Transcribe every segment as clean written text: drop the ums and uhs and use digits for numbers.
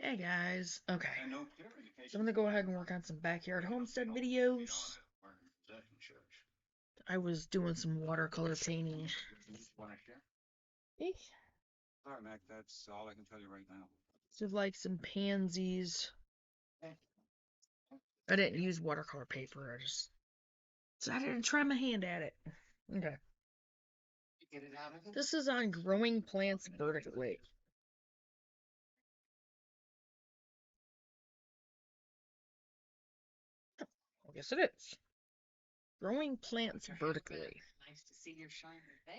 Hey guys, okay. So I'm gonna go ahead and work on some backyard homestead videos. I was doing some watercolor painting. Eh, Sorry, Mac, that's all I can tell you right now. So like some pansies. I didn't use watercolor paper, I just decided to try my hand at it. Okay. This is on growing plants vertically. I guess it is. Growing plants vertically.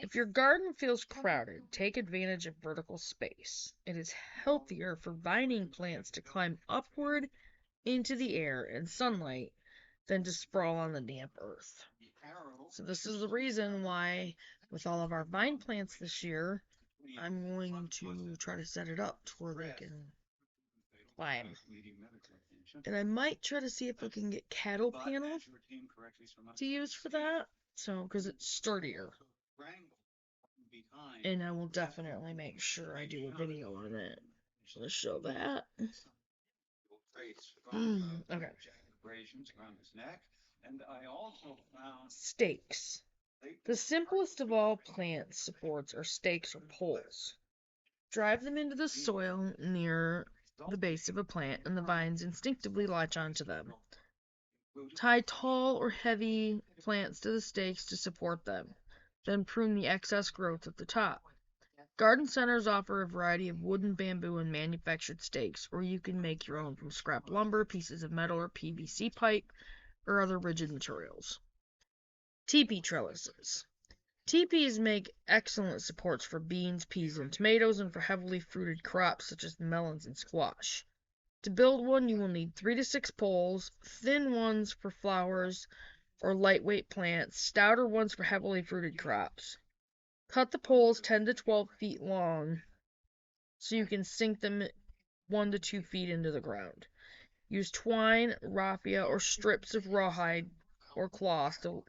If your garden feels crowded, take advantage of vertical space. It is healthier for vining plants to climb upward into the air and sunlight than to sprawl on the damp earth. So this is the reason why with all of our vine plants this year, I'm going to try to set it up to where they can climb. And I might try to see if I can get cattle panel to use for that. So, because it's sturdier. And I will definitely make sure I do a video on it. So let's show that. Okay. Stakes. The simplest of all plant supports are stakes or poles. Drive them into the soil near the base of a plant, and the vines instinctively latch onto them. Tie tall or heavy plants to the stakes to support them, then prune the excess growth at the top. Garden centers offer a variety of wooden, bamboo, and manufactured stakes, or you can make your own from scrap lumber, pieces of metal, or PVC pipe, or other rigid materials. Teepee trellises. Teepees make excellent supports for beans, peas, and tomatoes, and for heavily fruited crops such as melons and squash. To build one, you will need 3 to 6 poles, thin ones for flowers or lightweight plants, stouter ones for heavily fruited crops. Cut the poles 10 to 12 feet long so you can sink them 1 to 2 feet into the ground. Use twine, raffia, or strips of rawhide or cloth to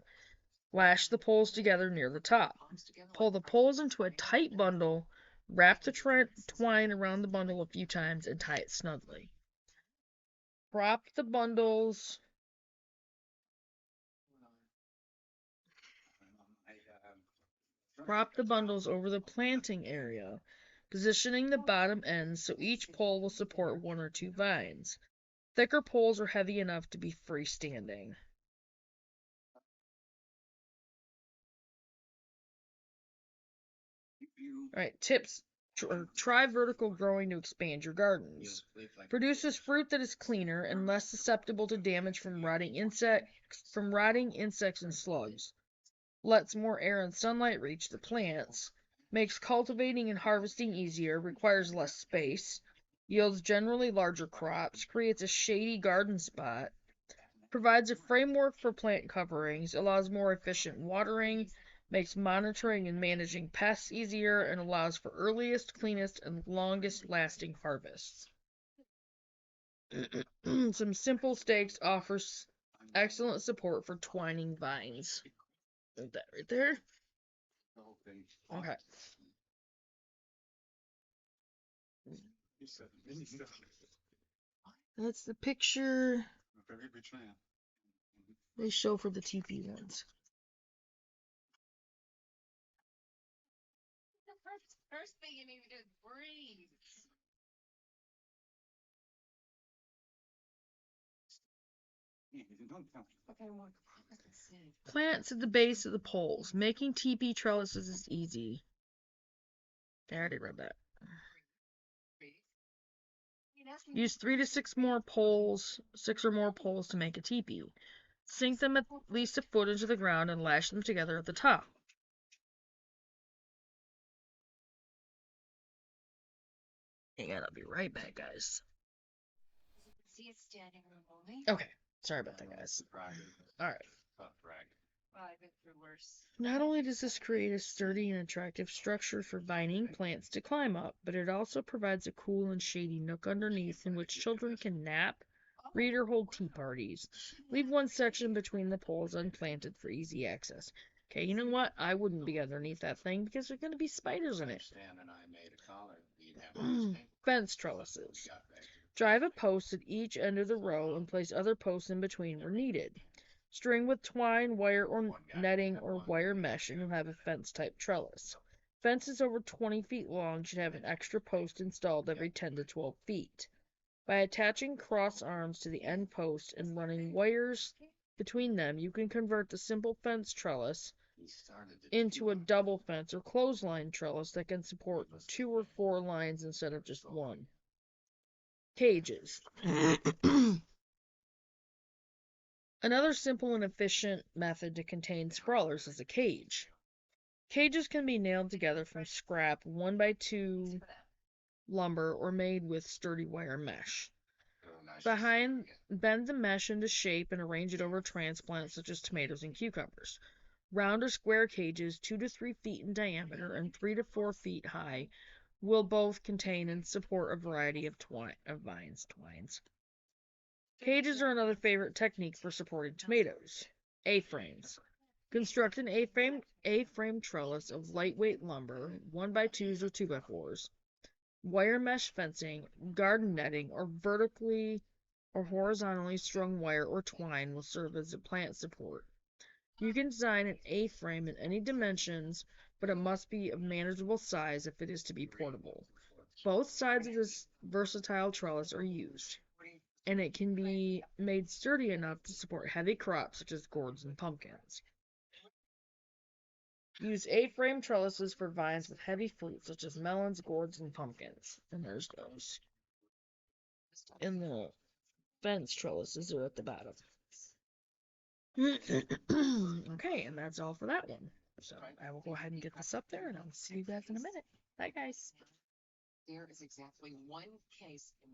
lash the poles together near the top. Pull the poles into a tight bundle, wrap the twine around the bundle a few times, and tie it snugly. Prop the bundles over the planting area, positioning the bottom ends so each pole will support 1 or 2 vines. Thicker poles are heavy enough to be freestanding. Alright, tips. Try vertical growing to expand your gardens. Produces fruit that is cleaner and less susceptible to damage from rotting insects and slugs. Lets more air and sunlight reach the plants. Makes cultivating and harvesting easier, requires less space. Yields generally larger crops, creates a shady garden spot. Provides a framework for plant coverings, allows more efficient watering, makes monitoring and managing pests easier, and allows for earliest, cleanest, and longest lasting harvests. Some simple stakes offers excellent support for twining vines. Is that right there? Okay. That's the picture they show for the teepee ones. The first thing you need to do is breathe. Plants at the base of the poles. Making teepee trellises is easy. I already read that. Use 3 to 6 more poles, 6 or more poles to make a teepee. Sink them at least a foot into the ground and lash them together at the top. Hang on, I'll be right back, guys. Okay, sorry about that, guys. Alright. Not only does this create a sturdy and attractive structure for vining plants to climb up, but it also provides a cool and shady nook underneath in which children can nap, read, or hold tea parties. Leave one section between the poles unplanted for easy access. Okay, you know what? I wouldn't be underneath that thing because there's going to be spiders in it. Fence trellises. Drive a post at each end of the row and place other posts in between where needed. String with twine, wire, or netting or wire mesh, and you'll have a fence-type trellis. Fences over 20 feet long should have an extra post installed every 10 to 12 feet. By attaching cross arms to the end post and running wires between them, you can convert the simple fence trellis into a double fence or clothesline trellis that can support 2 or 4 lines instead of just one. Cages. Another simple and efficient method to contain sprawlers is a cage. Cages can be nailed together from scrap 1x2 lumber or made with sturdy wire mesh. Bend the mesh into shape and arrange it over transplants such as tomatoes and cucumbers. Round or square cages, 2 to 3 feet in diameter and 3 to 4 feet high, will both contain and support a variety of twines. Cages are another favorite technique for supporting tomatoes. A-frames. Construct an A-frame trellis of lightweight lumber, 1x2s or 2x4s. Wire mesh fencing, garden netting, or vertically or horizontally strung wire or twine will serve as a plant support. You can design an A-frame in any dimensions, but it must be of manageable size if it is to be portable. Both sides of this versatile trellis are used, and it can be made sturdy enough to support heavy crops such as gourds and pumpkins. Use A-frame trellises for vines with heavy fruit such as melons, gourds, and pumpkins. And there's those. And the fence trellises are at the bottom. Okay, and that's all for that one. So I will go ahead and get this up there, and I'll see you guys in a minute. Bye, guys. There is exactly one case in